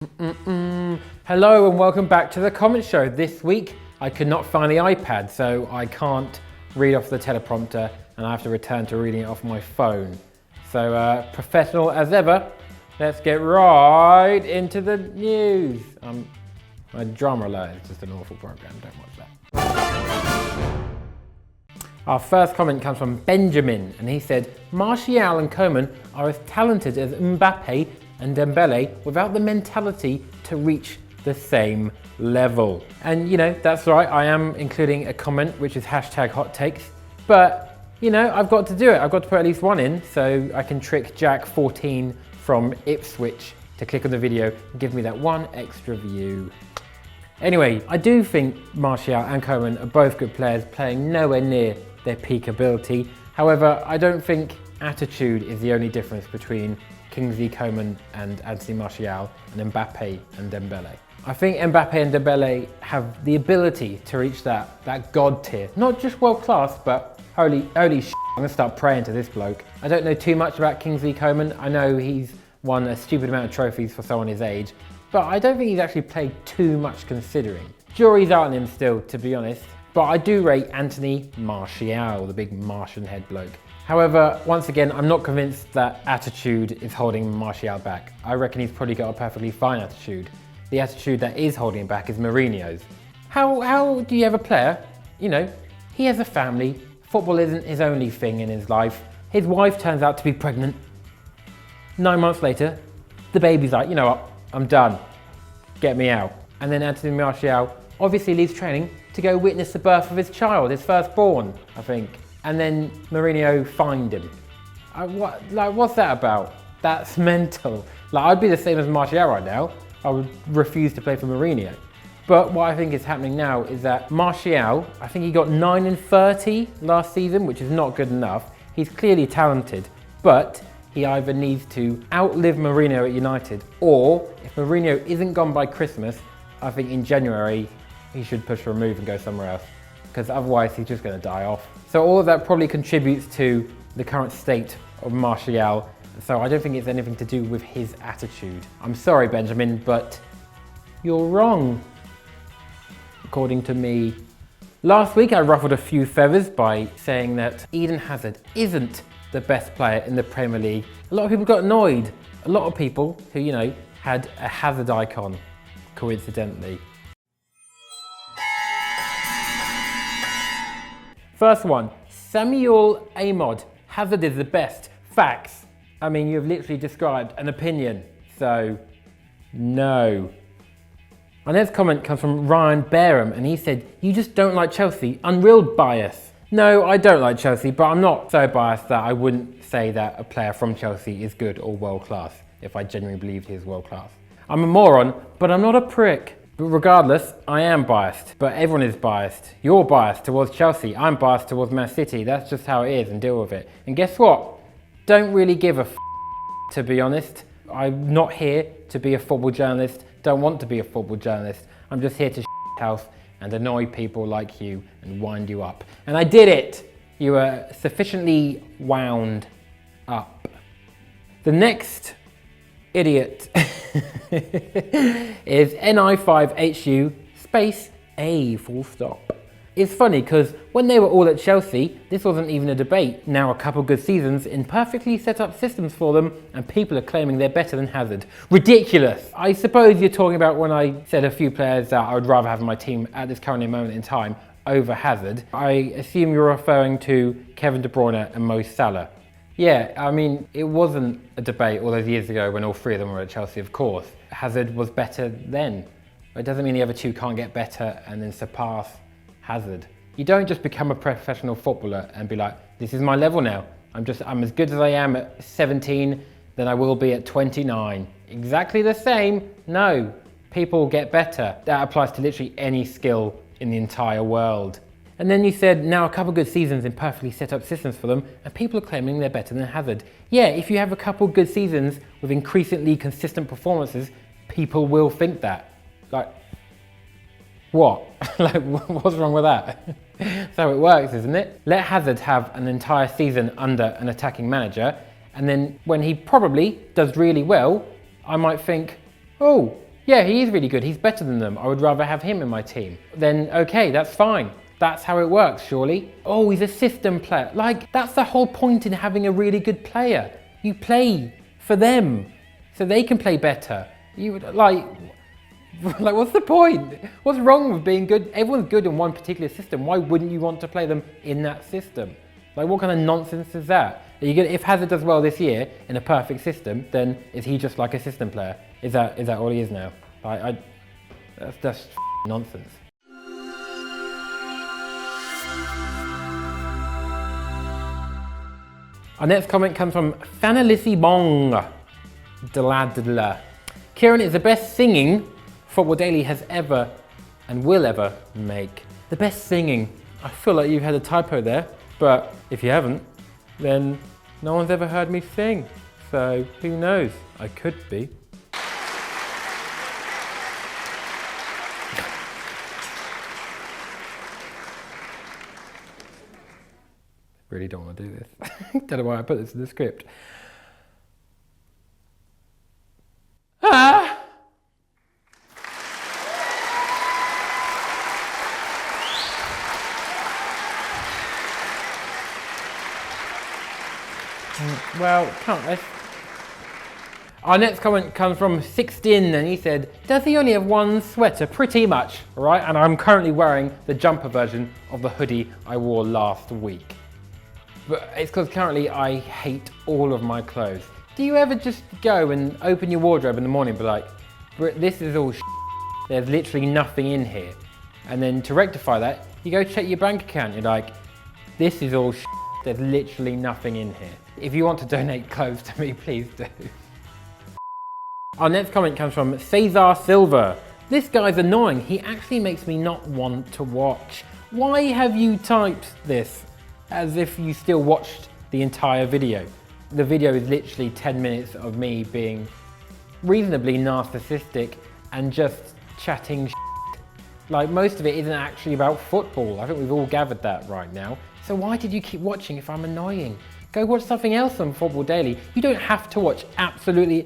Hello and welcome back to the comment show. This week I could not find the iPad, so I can't read off the teleprompter and I have to return to reading it off my phone. So professional as ever, let's get right into the news. My drama alert is just an awful program, don't watch that. Our first comment comes from Benjamin, and he said, Martial and Coman are as talented as Mbappe and Dembele without the mentality to reach the same level. And you know, that's right, I am including a comment which is hashtag hot takes, but you know, I've got to do it. I've got to put at least one in so I can trick Jack14 from Ipswich to click on the video and give me that one extra view. Anyway, I do think Martial and Coman are both good players playing nowhere near their peak ability. However, I don't think attitude is the only difference between Kingsley Coman and Anthony Martial and Mbappe and Dembele. I think Mbappe and Dembele have the ability to reach that god tier. Not just world class, but holy shit, I'm gonna start praying to this bloke. I don't know too much about Kingsley Coman. I know he's won a stupid amount of trophies for someone his age, but I don't think he's actually played too much considering. Jury's out on him still, to be honest. But I do rate Anthony Martial, the big Martian head bloke. However, once again, I'm not convinced that attitude is holding Martial back. I reckon he's probably got a perfectly fine attitude. The attitude that is holding him back is Mourinho's. How do you have a player, you know, he has a family, football isn't his only thing in his life. His wife turns out to be pregnant. 9 months later, the baby's like, you know what, I'm done, get me out. And then Anthony Martial obviously leaves training to go witness the birth of his child, his firstborn, I think. And then Mourinho fined him. What's that about? That's mental. I'd be the same as Martial right now. I would refuse to play for Mourinho. But what I think is happening now is that Martial, I think he got 9 in 30 last season, which is not good enough. He's clearly talented, but he either needs to outlive Mourinho at United, or if Mourinho isn't gone by Christmas, I think in January, he should push for a move and go somewhere else, because otherwise he's just going to die off. So all of that probably contributes to the current state of Martial. So I don't think it's anything to do with his attitude. I'm sorry, Benjamin, but you're wrong, according to me. Last week I ruffled a few feathers by saying that Eden Hazard isn't the best player in the Premier League. A lot of people got annoyed. A lot of people who, you know, had a Hazard icon, coincidentally. First one, Samuel Ahmad. Hazard is the best. Facts. I mean, you've literally described an opinion, so no. Our next comment comes from Ryan Barham, and he said, you just don't like Chelsea, unreal bias. No, I don't like Chelsea, but I'm not so biased that I wouldn't say that a player from Chelsea is good or world class, if I genuinely believed he is world class. I'm a moron, but I'm not a prick. But regardless, I am biased, but everyone is biased. You're biased towards Chelsea, I'm biased towards Man City. That's just how it is, and deal with it. And guess what? Don't really give a to be honest. I'm not here to be a football journalist, don't want to be a football journalist. I'm just here to house and annoy people like you and wind you up. And I did it! You were sufficiently wound up. The next idiot is NI5HU space A full stop. It's funny because when they were all at Chelsea, this wasn't even a debate. Now a couple good seasons in perfectly set up systems for them and people are claiming they're better than Hazard. Ridiculous! I suppose you're talking about when I said a few players that I would rather have in my team at this current moment in time over Hazard. I assume you're referring to Kevin De Bruyne and Mo Salah. Yeah, I mean, it wasn't a debate all those years ago when all three of them were at Chelsea, of course. Hazard was better then. It doesn't mean the other two can't get better and then surpass Hazard. You don't just become a professional footballer and be like, this is my level now. I'm as good as I am at 17 than I will be at 29. Exactly the same? No, people get better. That applies to literally any skill in the entire world. And then you said, now a couple good seasons in perfectly set up systems for them, and people are claiming they're better than Hazard. Yeah, if you have a couple good seasons with increasingly consistent performances, people will think that. Like, what? Like, what's wrong with that? That's how it works, isn't it? Let Hazard have an entire season under an attacking manager, and then when he probably does really well, I might think, oh, yeah, he is really good, he's better than them, I would rather have him in my team. Then okay, that's fine. That's how it works, surely. Oh, he's a system player. Like, that's the whole point in having a really good player. You play for them, so they can play better. You would, like, what's the point? What's wrong with being good? Everyone's good in one particular system. Why wouldn't you want to play them in that system? Like, what kind of nonsense is that? If Hazard does well this year in a perfect system, then is he just like a system player? Is that all he is now? That's just nonsense. Our next comment comes from Fanalissi Bong. Kieran is the best singing Football Daily has ever and will ever make. The best singing. I feel like you had a typo there, but if you haven't, then no one's ever heard me sing. So who knows? I could be. Really don't want to do this. Don't know why I put this in the script. Ah! Well, can't. Our next comment comes from 16 and he said, does he only have one sweater? Pretty much, right? And I'm currently wearing the jumper version of the hoodie I wore last week. But it's because currently I hate all of my clothes. Do you ever just go and open your wardrobe in the morning and be like, this is all there's literally nothing in here. And then to rectify that, you go check your bank account. You're like, this is all there's literally nothing in here. If you want to donate clothes to me, please do. Our next comment comes from Cesar Silva. This guy's annoying. He actually makes me not want to watch. Why have you typed this? As if you still watched the entire video. The video is literally 10 minutes of me being reasonably narcissistic and just chatting shit. Like, most of it isn't actually about football. I think we've all gathered that right now. So why did you keep watching if I'm annoying? Go watch something else on Football Daily. You don't have to watch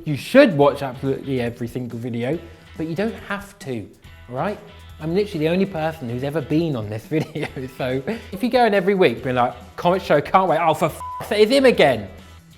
you should watch absolutely every single video, but you don't have to, all right? I'm literally the only person who's ever been on this video, so if you go in every week being like, comment show, can't wait, oh for f***ing sake, it's him again.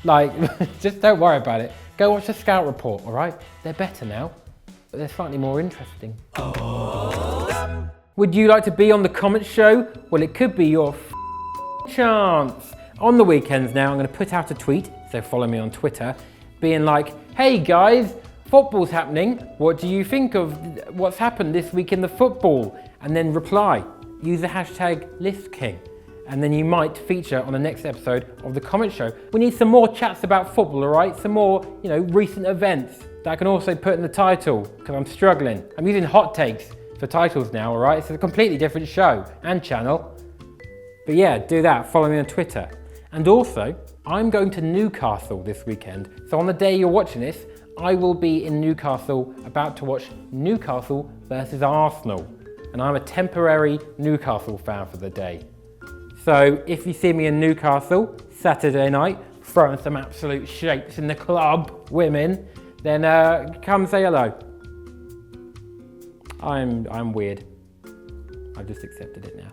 Like, just don't worry about it. Go watch the Scout Report, all right? They're better now, but they're slightly more interesting. Would you like to be on the comment show? Well, it could be your chance. On the weekends now, I'm gonna put out a tweet, so follow me on Twitter, being like, hey guys, football's happening. What do you think of what's happened this week in the football? And then reply. Use the hashtag ListKing. And then you might feature on the next episode of the comment show. We need some more chats about football, all right? Some more, recent events that I can also put in the title because I'm struggling. I'm using hot takes for titles now, all right? It's a completely different show and channel. But yeah, do that. Follow me on Twitter. And also, I'm going to Newcastle this weekend. So on the day you're watching this, I will be in Newcastle about to watch Newcastle versus Arsenal. And I'm a temporary Newcastle fan for the day. So if you see me in Newcastle Saturday night, throwing some absolute shapes in the club, women, then come say hello. I'm weird. I've just accepted it now.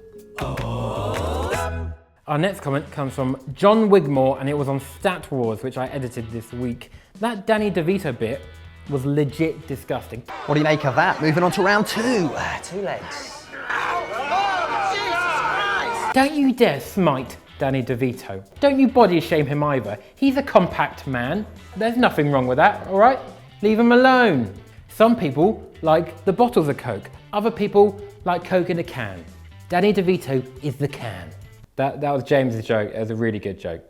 Our next comment comes from John Wigmore and it was on Stat Wars, which I edited this week. That Danny DeVito bit was legit disgusting. What do you make of that? Moving on to round two. Two legs. Don't you dare smite Danny DeVito. Don't you body shame him either. He's a compact man. There's nothing wrong with that, all right? Leave him alone. Some people like the bottles of Coke. Other people like Coke in a can. Danny DeVito is the can. That was James's joke. It was a really good joke.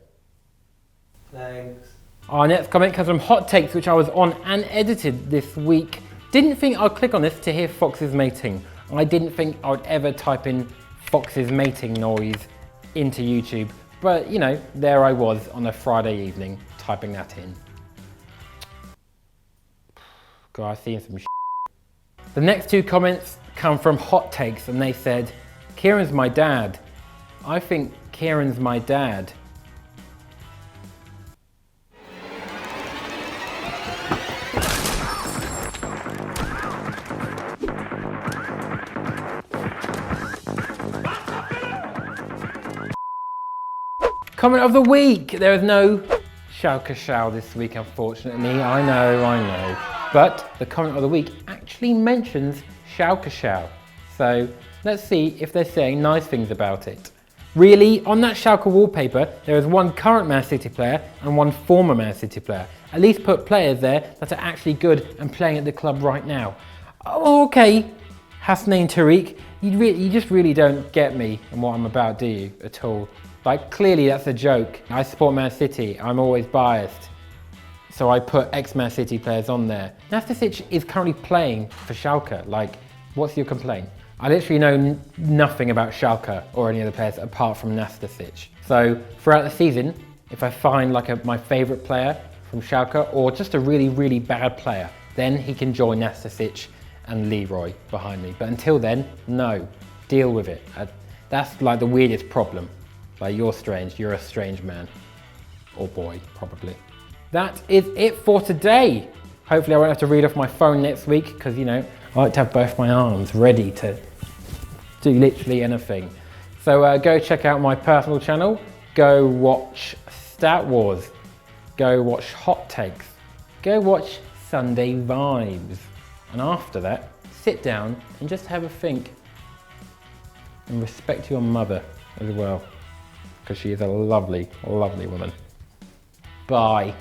Thanks. Our next comment comes from Hot Takes, which I was on and edited this week. Didn't think I'd click on this to hear foxes mating. I didn't think I would ever type in foxes mating noise into YouTube. But, there I was on a Friday evening typing that in. God, I've seen some shit. The next two comments come from Hot Takes and they said, Kieran's my dad. I think Kieran's my dad. Comment of the week. There is no Schalke Schau this week, unfortunately. I know. But the comment of the week actually mentions Schalke Schau. So let's see if they're saying nice things about it. Really, on that Schalke wallpaper, there is one current Man City player and one former Man City player. At least put players there that are actually good and playing at the club right now. Oh, okay, Hasnain Tariq, you just really don't get me and what I'm about, do you, at all? Like, clearly that's a joke. I support Man City, I'm always biased. So I put ex-Man City players on there. Nastasic is currently playing for Schalke. Like, what's your complaint? I literally know nothing about Schalke or any other players apart from Nastasic. So throughout the season, if I find like my favourite player from Schalke or just a really, really bad player, then he can join Nastasic and Leroy behind me. But until then, no, deal with it. That's like the weirdest problem. Like, you're strange, you're a strange man. Or boy, probably. That is it for today. Hopefully I won't have to read off my phone next week because, you know, I like to have both my arms ready to do literally anything. So go check out my personal channel, go watch Stat Wars, go watch Hot Takes, go watch Sunday Vibes. And after that, sit down and just have a think. And respect your mother as well, because she is a lovely, lovely woman. Bye.